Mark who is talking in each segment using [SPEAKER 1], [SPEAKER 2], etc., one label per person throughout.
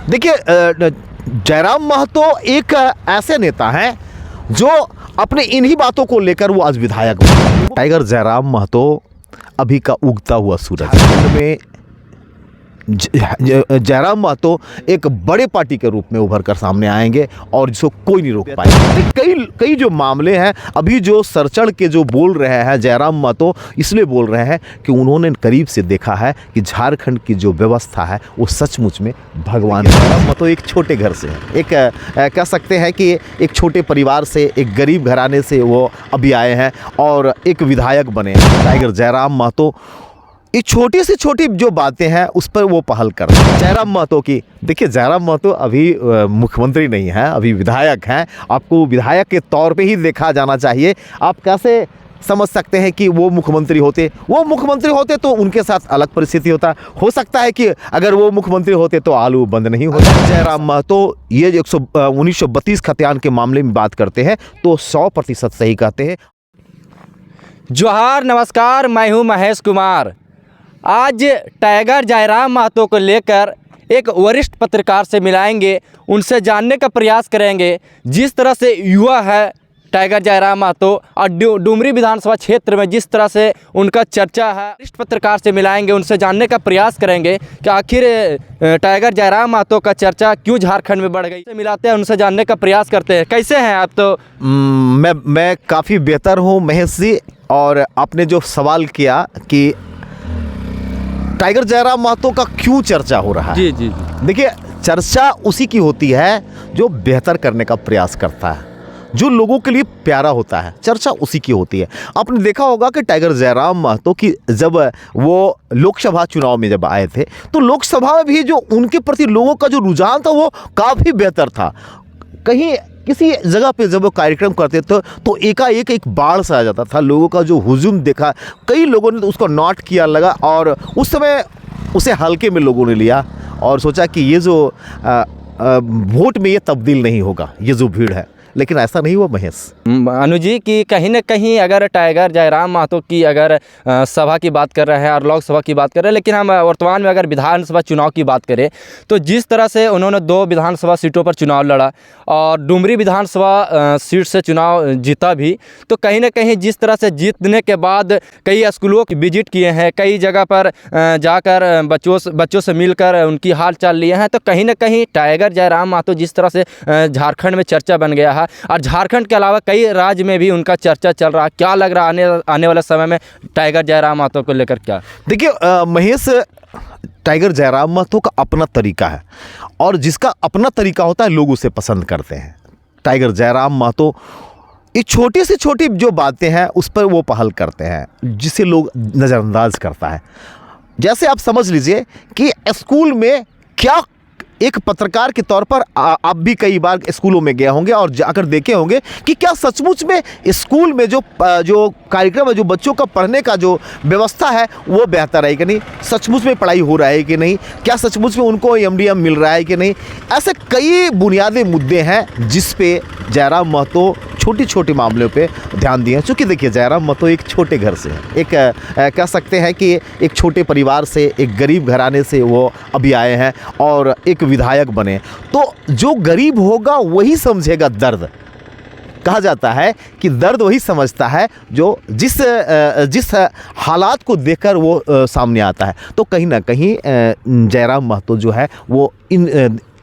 [SPEAKER 1] देखिए जयराम महतो एक ऐसे नेता हैं जो अपने इन्हीं बातों को लेकर वो आज विधायक बने। टाइगर जयराम महतो अभी का उगता हुआ सूरज में जयराम महतो एक बड़े पार्टी के रूप में उभर कर सामने आएंगे और जिसको कोई नहीं रोक पाएगा। कई जो मामले हैं अभी जो सरचढ़ के जो बोल रहे हैं जयराम महतो इसलिए बोल रहे हैं कि उन्होंने करीब से देखा है कि झारखंड की जो व्यवस्था है वो सचमुच में भगवान। जयराम महतो एक छोटे घर से है, एक कह सकते हैं कि एक छोटे परिवार से, एक गरीब घराने से वो अभी आए हैं और एक विधायक बने हैं। टाइगर जयराम महतो ये छोटी से छोटी जो बातें हैं उस पर वो पहल कर रहे हैं। जयराम महतो की देखिए, जयराम महतो अभी मुख्यमंत्री नहीं है, अभी विधायक हैं। आपको विधायक के तौर पे ही देखा जाना चाहिए। आप कैसे समझ सकते हैं कि वो मुख्यमंत्री होते तो उनके साथ अलग परिस्थिति होता। हो सकता है कि अगर वो मुख्यमंत्री होते तो आलू बंद नहीं होता। जयराम महतो ये 1932 खतियान के मामले में बात करते हैं तो 100% सही कहते हैं।
[SPEAKER 2] जोहार, नमस्कार, मैं हूं महेश कुमार। आज टाइगर जयराम महतो को लेकर एक वरिष्ठ पत्रकार से मिलाएंगे, उनसे जानने का प्रयास करेंगे जिस तरह से युवा है टाइगर जयराम महतो और डुमरी विधानसभा क्षेत्र में जिस तरह से उनका चर्चा है। वरिष्ठ पत्रकार से मिलाएंगे, उनसे जानने का प्रयास करेंगे कि आखिर टाइगर जयराम महतो का चर्चा क्यों झारखंड में बढ़ गई। से मिलाते हैं, उनसे जानने का प्रयास करते हैं। कैसे हैं आप? तो
[SPEAKER 1] मैं काफ़ी बेहतर हूँ महेश जी। और आपने जो सवाल किया कि टाइगर जयराम महतो का क्यों चर्चा हो रहा है,
[SPEAKER 2] जी जी,
[SPEAKER 1] देखिए चर्चा उसी की होती है जो बेहतर करने का प्रयास करता है, जो लोगों के लिए प्यारा होता है। चर्चा उसी की होती है। आपने देखा होगा कि टाइगर जयराम महतो की जब वो लोकसभा चुनाव में जब आए थे तो लोकसभा में भी जो उनके प्रति लोगों का जो रुझान था वो काफ़ी बेहतर था। कहीं किसी जगह पे जब वो कार्यक्रम करते थे तो एकाएक एक बाढ़ सा आ जाता था। लोगों का जो हुजूम देखा, कई लोगों ने तो उसको नोट किया लगा और उस समय उसे हल्के में लोगों ने लिया और सोचा कि ये जो वोट में ये तब्दील नहीं होगा, ये जो भीड़ है। लेकिन ऐसा नहीं हुआ महेश।
[SPEAKER 2] अनुज जी कि कहीं ना कहीं अगर टाइगर जयराम महतो की अगर सभा की बात कर रहे हैं और लोकसभा की बात कर रहे हैं, लेकिन हम वर्तमान में अगर विधानसभा चुनाव की बात करें तो जिस तरह से उन्होंने 2 विधानसभा सीटों पर चुनाव लड़ा और डुमरी विधानसभा सीट से चुनाव जीता भी, तो कहीं ना कहीं जिस तरह से जीतने के बाद कई स्कूलों की विजिट किए हैं, कई जगह पर जाकर बच्चों से मिलकर उनकी हाल चाल लिए हैं, तो कहीं ना कहीं टाइगर जयराम महतो जिस तरह से झारखंड में चर्चा बन गया है और झारखंड के अलावा कई राज्य में भी उनका चर्चा चल रहा है। क्या लग रहा है आने वाले समय में टाइगर जयराम महतो को लेकर? क्या
[SPEAKER 1] देखिए महेश, टाइगर जयराम महतो का अपना तरीका है और जिसका अपना तरीका होता है लोग उसे पसंद करते हैं। टाइगर जयराम महतो ये छोटी से छोटी जो बातें हैं उस पर वो पहल करते हैं जिसे लोग नज़रअंदाज करता है। जैसे आप समझ लीजिए कि स्कूल में क्या, एक पत्रकार के तौर पर आप भी कई बार स्कूलों में गए होंगे और जाकर देखे होंगे कि क्या सचमुच में स्कूल में जो कार्यक्रम है, जो बच्चों का पढ़ने का जो व्यवस्था है वो बेहतर है कि नहीं, सचमुच में पढ़ाई हो रहा है कि नहीं, क्या सचमुच में उनको एमडीएम मिल रहा है कि नहीं। ऐसे कई बुनियादी मुद्दे हैं जिस पे जयराम महतो छोटी छोटी मामलों पे ध्यान दिए हैं। चूँकि देखिए जयराम महतो एक छोटे घर से है, एक कह सकते हैं कि एक छोटे परिवार से, एक गरीब घराने से वो अभी आए हैं और एक विधायक बने। तो जो गरीब होगा वही समझेगा दर्द। कहा जाता है कि दर्द वही समझता है जो जिस हालात को देखकर वो सामने आता है। तो कहीं ना कहीं जयराम महतो जो है वो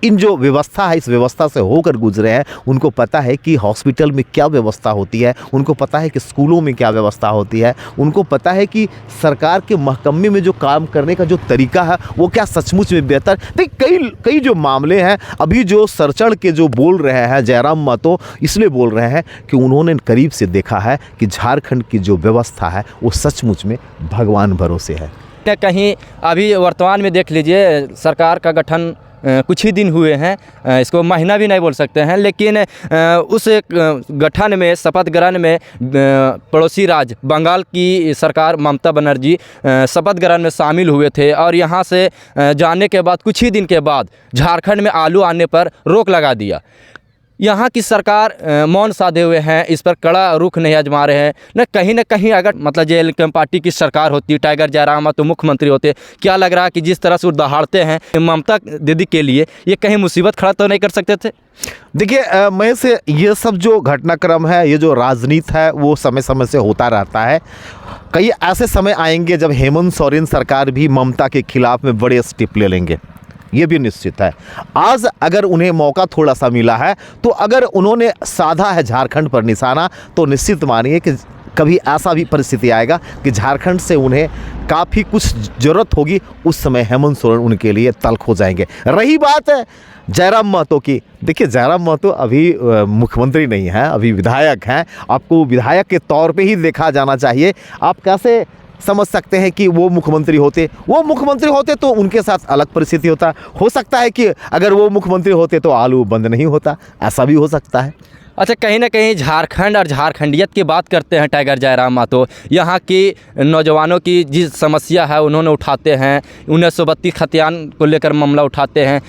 [SPEAKER 1] इन जो व्यवस्था है इस व्यवस्था से होकर गुजरे हैं। उनको पता है कि हॉस्पिटल में क्या व्यवस्था होती है, उनको पता है कि स्कूलों में क्या व्यवस्था होती है, उनको पता है कि सरकार के महकमे में जो काम करने का जो तरीका है वो क्या सचमुच में बेहतर। देखिए कई जो मामले हैं अभी जो सरचढ़ के जो बोल रहे हैं जयराम महतो इसलिए बोल रहे हैं कि उन्होंने करीब से देखा है कि झारखंड की जो व्यवस्था है वो सचमुच में भगवान भरोसे है।
[SPEAKER 2] कहीं अभी वर्तमान में देख लीजिए, सरकार का गठन कुछ ही दिन हुए हैं, इसको महीना भी नहीं बोल सकते हैं, लेकिन उस गठन में, शपथ ग्रहण में पड़ोसी राज्य बंगाल की सरकार ममता बनर्जी शपथ ग्रहण में शामिल हुए थे और यहाँ से जाने के बाद कुछ ही दिन के बाद झारखंड में आलू आने पर रोक लगा दिया। यहाँ की सरकार मौन साधे हुए हैं, इस पर कड़ा रुख नहीं आजमा रहे हैं। न कहीं अगर मतलब जे पार्टी की सरकार होती, टाइगर जयराम महतो मुख्यमंत्री होते, क्या लग रहा है कि जिस तरह से वो दहाड़ते हैं ममता दीदी के लिए, ये कहीं मुसीबत खड़ा तो नहीं कर सकते थे?
[SPEAKER 1] देखिए मैं से ये सब जो घटनाक्रम है, ये जो राजनीति है, वो समय समय से होता रहता है। कई ऐसे समय आएंगे जब हेमंत सोरेन सरकार भी ममता के खिलाफ में बड़े स्टेप ले लेंगे, ये भी निश्चित है। आज अगर उन्हें मौका थोड़ा सा मिला है, तो अगर उन्होंने साधा है झारखंड पर निशाना, तो निश्चित मानिए कि कभी ऐसा भी परिस्थिति आएगा कि झारखंड से उन्हें काफ़ी कुछ ज़रूरत होगी, उस समय हेमंत सोरेन उनके लिए तल्ख हो जाएंगे। रही बात है जयराम महतो की, देखिए जयराम महतो अभी मुख्यमंत्री नहीं है, अभी विधायक हैं। आपको विधायक के तौर पे ही देखा जाना चाहिए। आप कैसे समझ सकते हैं कि वो मुख्यमंत्री होते तो उनके साथ अलग परिस्थिति होता। हो सकता है कि अगर वो मुख्यमंत्री होते तो आलू बंद नहीं होता, ऐसा भी हो सकता है।
[SPEAKER 2] अच्छा, कहीं ना कहीं झारखंड और झारखंडियत की बात करते हैं टाइगर जयराम महतो, यहाँ की नौजवानों की जिस समस्या है उन्होंने उठाते हैं, 1932 खतियान को लेकर मामला उठाते हैं,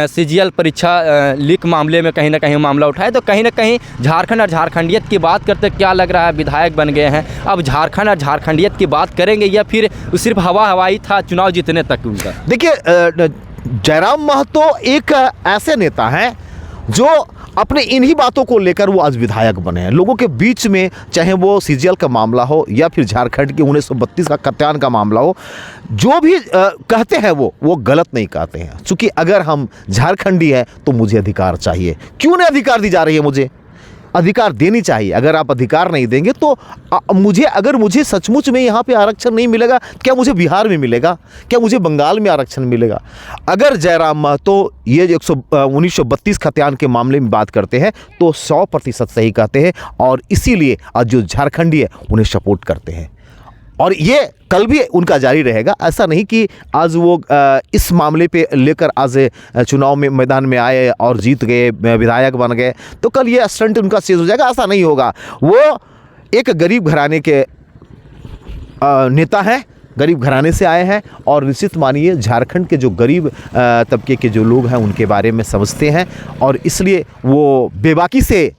[SPEAKER 2] CGL परीक्षा लीक मामले में कहीं ना कहीं मामला उठाए। तो कहीं ना कहीं झारखंड और झारखंडियत की बात करते क्या लग रहा है, विधायक बन गए हैं, अब झारखंड और झारखंडियत की बात करेंगे या फिर सिर्फ हवाई था चुनाव जीतने तक उनका?
[SPEAKER 1] देखिए जयराम महतो एक ऐसे नेता हैं जो अपने इन्हीं बातों को लेकर वो आज विधायक बने हैं। लोगों के बीच में, चाहे वो CGL का मामला हो या फिर झारखंड के 1932 का खतियान का मामला हो, जो भी कहते हैं वो गलत नहीं कहते हैं। क्योंकि अगर हम झारखंडी हैं तो मुझे अधिकार चाहिए। क्यों नहीं अधिकार दी जा रही है? मुझे अधिकार देनी चाहिए। अगर आप अधिकार नहीं देंगे तो मुझे सचमुच में यहाँ पे आरक्षण नहीं मिलेगा, क्या मुझे बिहार में मिलेगा? क्या मुझे बंगाल में आरक्षण मिलेगा? अगर जयराम महतो ये 1932 खतियान के मामले में बात करते हैं तो 100% सही कहते हैं, और इसीलिए आज जो झारखंडी है उन्हें सपोर्ट करते हैं, और ये कल भी उनका जारी रहेगा। ऐसा नहीं कि आज वो इस मामले पे लेकर आज चुनाव में मैदान में आए और जीत गए, विधायक बन गए, तो कल ये स्टंट उनका चेंज हो जाएगा, ऐसा नहीं होगा। वो एक गरीब घराने के नेता हैं, गरीब घराने से आए हैं, और निश्चित मानिए झारखंड के जो गरीब तबके के जो लोग हैं उनके बारे में समझते हैं, और इसलिए वो बेबाकी से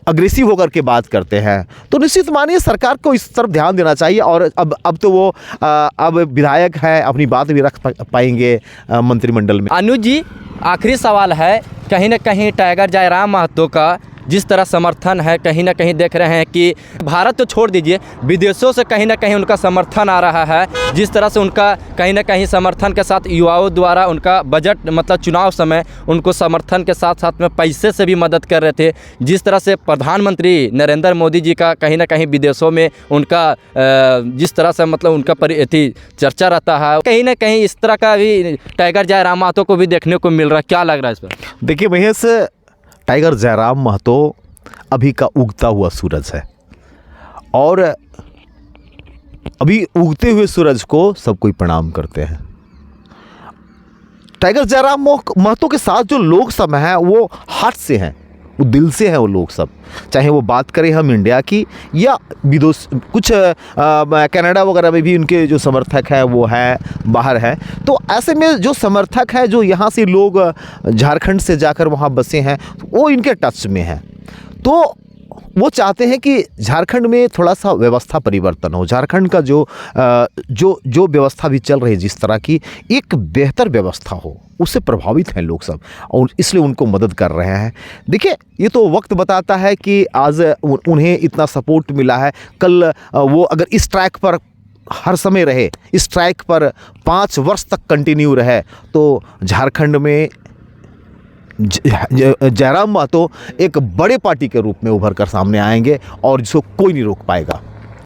[SPEAKER 1] अग्रेसिव होकर के बात करते हैं। तो निश्चित मानिए सरकार को इस तरफ ध्यान देना चाहिए। और अब तो वो अब विधायक हैं, अपनी बात भी रख पाएंगे मंत्रिमंडल में।
[SPEAKER 2] अनुज जी, आखिरी सवाल है, कहीं ना कहीं टाइगर जयराम महतो का जिस तरह समर्थन है, कहीं ना कहीं देख रहे हैं कि भारत तो छोड़ दीजिए, विदेशों से कहीं ना कहीं उनका समर्थन आ रहा है। जिस तरह से उनका कहीं ना कहीं समर्थन के साथ युवाओं द्वारा उनका बजट मतलब चुनाव समय उनको समर्थन के साथ साथ में पैसे से भी मदद कर रहे थे। जिस तरह से प्रधानमंत्री नरेंद्र मोदी जी का कहीं ना कहीं विदेशों में उनका जिस तरह से मतलब उनका चर्चा रहता है, कहीं ना कहीं इस तरह का भी टाइगर जयराम महतो को भी देखने को मिल रहा है। क्या लग रहा है इस पर?
[SPEAKER 1] देखिए महेश, टाइगर जयराम महतो अभी का उगता हुआ सूरज है, और अभी उगते हुए सूरज को सब कोई प्रणाम करते हैं। टाइगर जयराम महतो के साथ जो लोग सब हैं वो हार्ट से हैं, वो दिल से हैं वो लोग सब। चाहे वो बात करें हम इंडिया की या विदेश, कुछ कनाडा वगैरह में भी उनके जो समर्थक हैं वो हैं, बाहर हैं। तो ऐसे में जो समर्थक हैं, जो यहाँ से लोग झारखंड से जाकर वहाँ बसे हैं, वो इनके टच में हैं। तो वो चाहते हैं कि झारखंड में थोड़ा सा व्यवस्था परिवर्तन हो। झारखंड का जो व्यवस्था भी चल रही है, जिस तरह की एक बेहतर व्यवस्था हो, उससे प्रभावित हैं लोग सब, और इसलिए उनको मदद कर रहे हैं। देखिए ये तो वक्त बताता है कि आज उन्हें इतना सपोर्ट मिला है, कल वो अगर इस ट्रैक पर हर समय रहे, इस ट्रैक पर 5 वर्ष तक कंटिन्यू रहे, तो झारखंड में जयराम महतो एक बड़े पार्टी के रूप में उभर कर सामने आएंगे, और जिसको कोई नहीं रोक पाएगा।